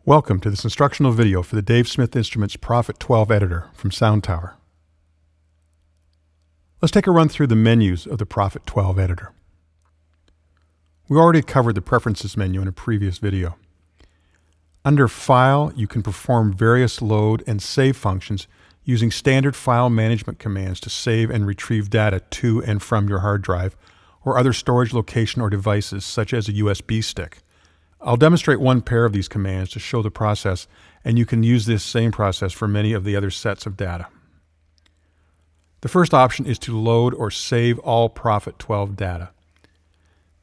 Welcome to this instructional video for the Dave Smith Instruments Prophet 12 editor from Soundtower. Let's take a run through the menus of the Prophet 12 editor. We already covered the Preferences menu in a previous video. Under File, you can perform various load and save functions using standard file management commands to save and retrieve data to and from your hard drive or other storage location or devices such as a USB stick. I'll demonstrate one pair of these commands to show the process, and you can use this same process for many of the other sets of data. The first option is to load or save all Prophet 12 data.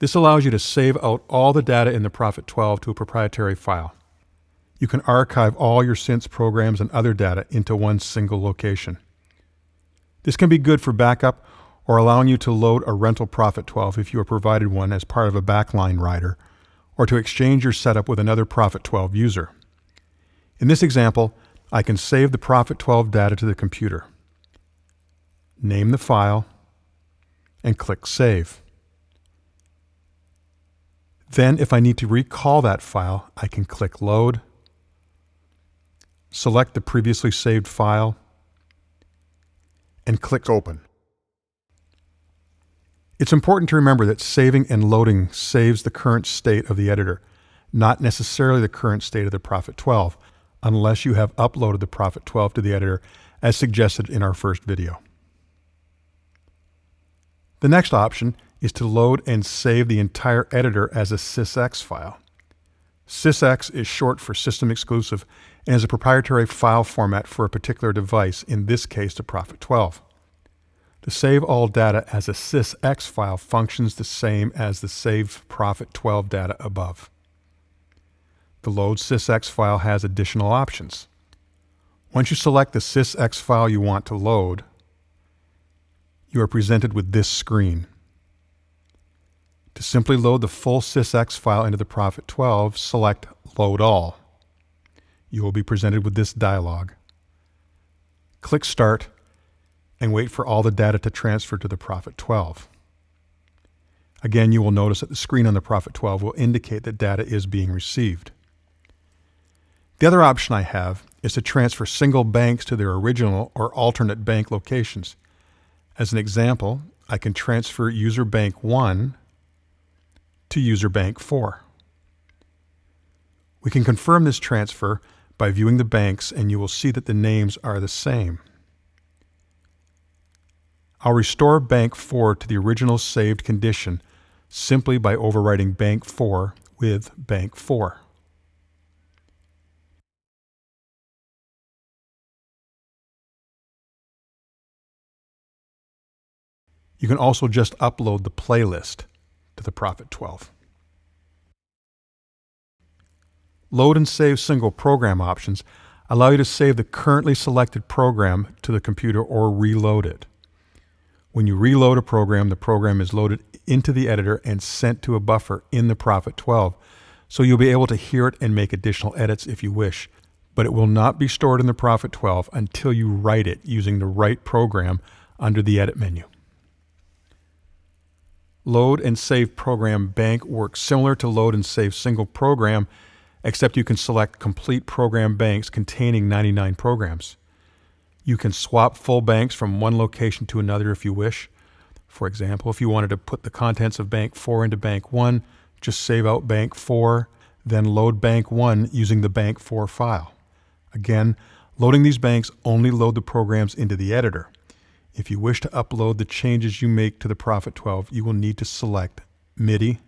This allows you to save out all the data in the Prophet 12 to a proprietary file. You can archive all your synths, programs, and other data into one single location. This can be good for backup or allowing you to load a rental Prophet 12 if you are provided one as part of a backline rider, or to exchange your setup with another Prophet 12 user. In this example, I can save the Prophet 12 data to the computer, name the file, and click Save. Then, if I need to recall that file, I can click Load, select the previously saved file, and click Open. It's important to remember that saving and loading saves the current state of the editor, not necessarily the current state of the Prophet 12, unless you have uploaded the Prophet 12 to the editor as suggested in our first video. The next option is to load and save the entire editor as a sysx file. Sysx is short for System Exclusive and is a proprietary file format for a particular device, in this case the Prophet 12. To save all data as a sysx file functions the same as the Save Prophet 12 data above. The Load sysx file has additional options. Once you select the sysx file you want to load, you are presented with this screen. To simply load the full sysx file into the Prophet 12, select Load All. You will be presented with this dialog. Click Start and wait for all the data to transfer to the Prophet 12. Again, you will notice that the screen on the Prophet 12 will indicate that data is being received. The other option I have is to transfer single banks to their original or alternate bank locations. As an example, I can transfer user bank 1 to user bank 4. We can confirm this transfer by viewing the banks, and you will see that the names are the same. I'll restore bank 4 to the original saved condition simply by overwriting bank 4 with bank 4. You can also just upload the playlist to the Prophet 12. Load and save single program options allow you to save the currently selected program to the computer or reload it. When you reload a program, the program is loaded into the editor and sent to a buffer in the Prophet 12, so you'll be able to hear it and make additional edits if you wish, but it will not be stored in the Prophet 12 until you write it using the Write program under the Edit menu. Load and Save Program Bank works similar to Load and Save Single Program, except you can select complete program banks containing 99 programs. You can swap full banks from one location to another if you wish. For example, if you wanted to put the contents of bank 4 into bank 1, just save out bank 4, then load bank 1 using the bank 4 file. Again, loading these banks only load the programs into the editor. If you wish to upload the changes you make to the Prophet 12, you will need to select MIDI,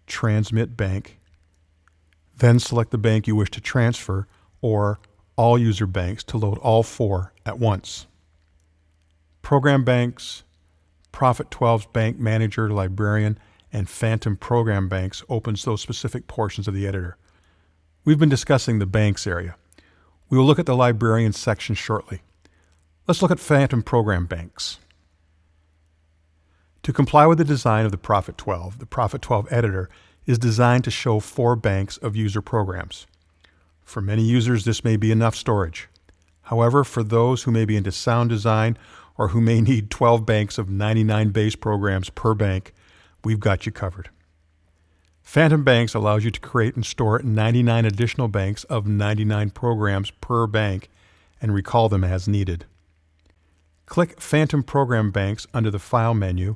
Transmit Bank, then select the bank you wish to transfer, or all user banks to load all 4 at once. Program banks, Prophet 12's Bank Manager, Librarian, and Phantom Program Banks opens those specific portions of the editor. We've been discussing the banks area. We will look at the Librarian section shortly. Let's look at Phantom Program Banks. To comply with the design of the Prophet 12 editor is designed to show 4 banks of user programs. For many users, this may be enough storage. However, for those who may be into sound design or who may need 12 banks of 99 base programs per bank, we've got you covered. Phantom Banks allows you to create and store 99 additional banks of 99 programs per bank and recall them as needed. Click Phantom Program Banks under the File menu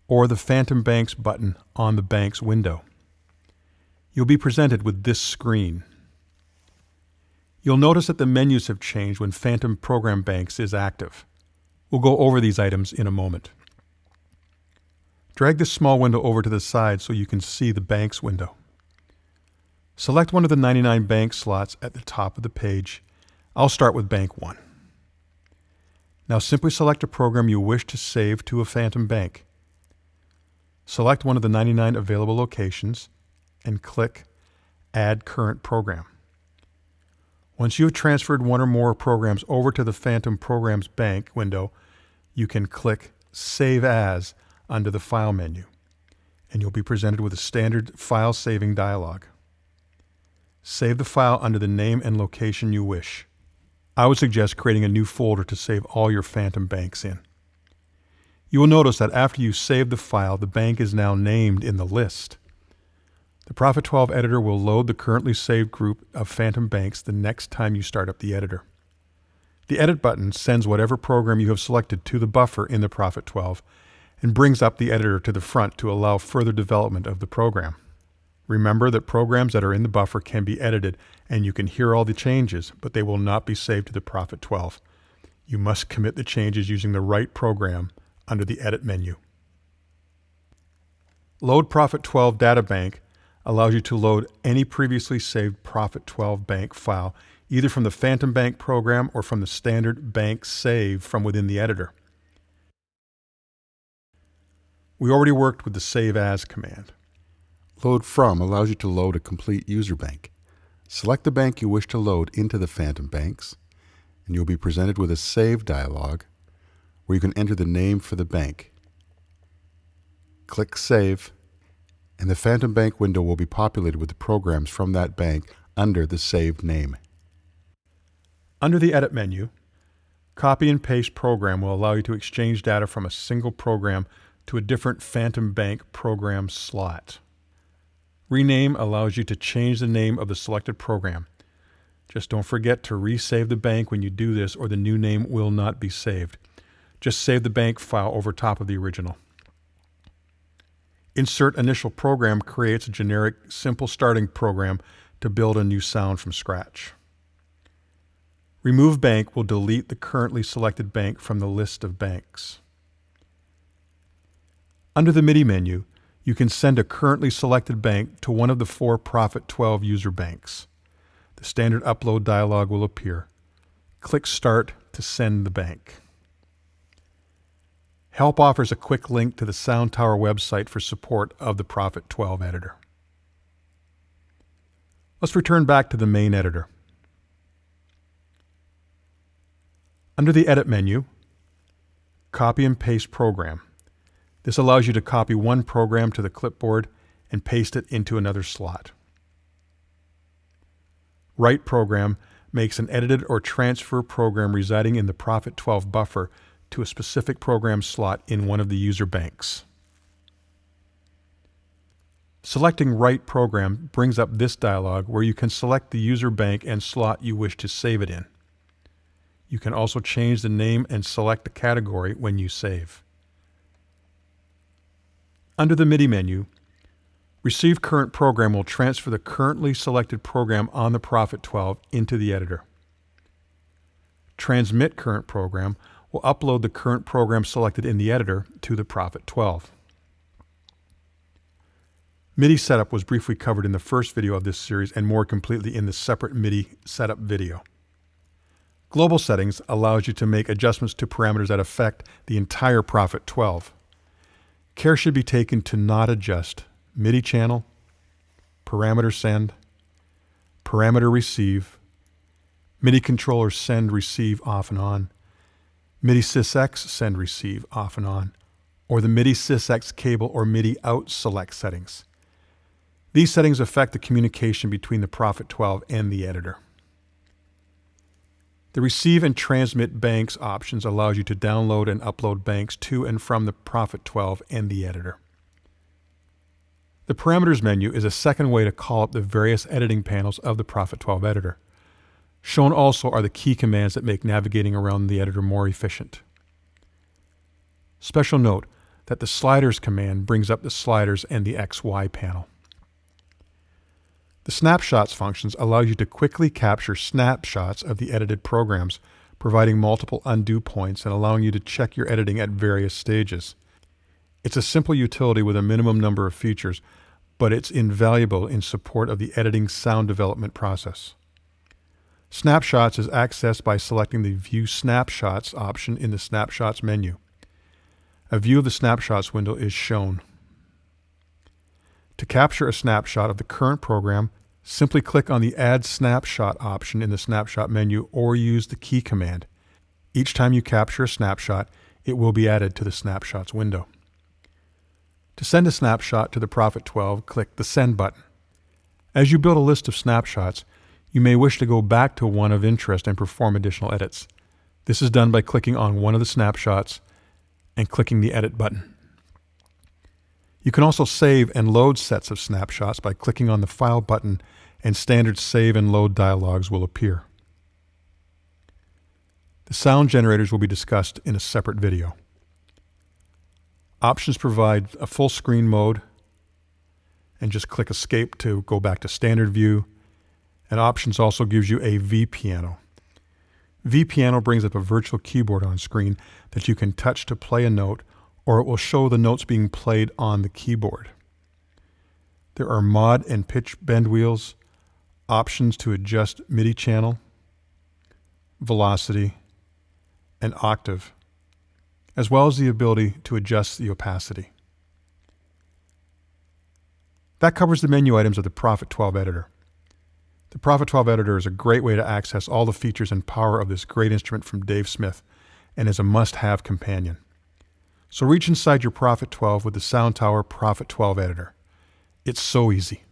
or the Phantom Banks button on the Banks window. You'll be presented with this screen. You'll notice that the menus have changed when Phantom Program Banks is active. We'll go over these items in a moment. Drag this small window over to the side so you can see the Banks window. Select one of the 99 bank slots at the top of the page. I'll start with Bank 1. Now simply select a program you wish to save to a Phantom Bank. Select one of the 99 available locations and click Add Current Program. Once you have transferred one or more programs over to the Phantom Programs Bank window, you can click Save As under the File menu, and you'll be presented with a standard file saving dialog. Save the file under the name and location you wish. I would suggest creating a new folder to save all your Phantom Banks in. You will notice that after you save the file, the bank is now named in the list. The Prophet 12 editor will load the currently saved group of Phantom Banks the next time you start up the editor. The Edit button sends whatever program you have selected to the buffer in the Prophet 12 and brings up the editor to the front to allow further development of the program. Remember that programs that are in the buffer can be edited and you can hear all the changes, but they will not be saved to the Prophet 12. You must commit the changes using the right program under the Edit menu. Load Prophet 12 Data Bank allows you to load any previously saved Prophet 12 bank file, either from the Phantom Bank program or from the standard bank save from within the editor. We already worked with the Save As command. Load From allows you to load a complete user bank. Select the bank you wish to load into the Phantom Banks, and you'll be presented with a Save dialog where you can enter the name for the bank. Click Save, and the Phantom Bank window will be populated with the programs from that bank under the saved name. Under the Edit menu, Copy and Paste Program will allow you to exchange data from a single program to a different Phantom Bank program slot. Rename allows you to change the name of the selected program. Just don't forget to resave the bank when you do this, or the new name will not be saved. Just save the bank file over top of the original. Insert Initial Program creates a generic, simple starting program to build a new sound from scratch. Remove Bank will delete the currently selected bank from the list of banks. Under the MIDI menu, you can send a currently selected bank to one of the 4 Prophet 12 user banks. The standard upload dialog will appear. Click Start to send the bank. Help offers a quick link to the Soundtower website for support of the Prophet 12 editor. Let's return back to the main editor. Under the Edit menu, Copy and Paste Program. This allows you to copy one program to the clipboard and paste it into another slot. Write Program makes an edited or transfer program residing in the Prophet 12 buffer to a specific program slot in one of the user banks. Selecting Write Program brings up this dialog where you can select the user bank and slot you wish to save it in. You can also change the name and select the category when you save. Under the MIDI menu, Receive Current Program will transfer the currently selected program on the Prophet 12 into the editor. Transmit Current Program will upload the current program selected in the editor to the Prophet 12. MIDI setup was briefly covered in the first video of this series and more completely in the separate MIDI setup video. Global Settings allows you to make adjustments to parameters that affect the entire Prophet 12. Care should be taken to not adjust MIDI channel, parameter send, parameter receive, MIDI controller send receive off and on, MIDI sysx send receive off and on, or the MIDI sysx cable or MIDI out select settings. These settings affect the communication between the Prophet 12 and the editor. The Receive and Transmit Banks options allows you to download and upload banks to and from the Prophet 12 and the editor. The Parameters menu is a second way to call up the various editing panels of the Prophet 12 editor. Shown also are the key commands that make navigating around the editor more efficient. Special note that the Sliders command brings up the sliders and the XY panel. The Snapshots functions allow you to quickly capture snapshots of the edited programs, providing multiple undo points and allowing you to check your editing at various stages. It's a simple utility with a minimum number of features, but it's invaluable in support of the editing sound development process. Snapshots is accessed by selecting the View Snapshots option in the Snapshots menu. A view of the Snapshots window is shown. To capture a snapshot of the current program, simply click on the Add Snapshot option in the Snapshot menu or use the key command. Each time you capture a snapshot, it will be added to the Snapshots window. To send a snapshot to the Prophet 12, click the Send button. As you build a list of snapshots, you may wish to go back to one of interest and perform additional edits. This is done by clicking on one of the snapshots and clicking the Edit button. You can also save and load sets of snapshots by clicking on the File button, and standard save and load dialogues will appear. The sound generators will be discussed in a separate video. Options provide a full screen mode, and just click Escape to go back to standard view. And Options also gives you a vPiano. vPiano brings up a virtual keyboard on screen that you can touch to play a note, or it will show the notes being played on the keyboard. There are mod and pitch bend wheels, options to adjust MIDI channel, velocity, and octave, as well as the ability to adjust the opacity. That covers the menu items of the Prophet 12 editor. The Prophet 12 editor is a great way to access all the features and power of this great instrument from Dave Smith, and is a must-have companion. So reach inside your Prophet 12 with the Soundtower Prophet 12 editor. It's so easy.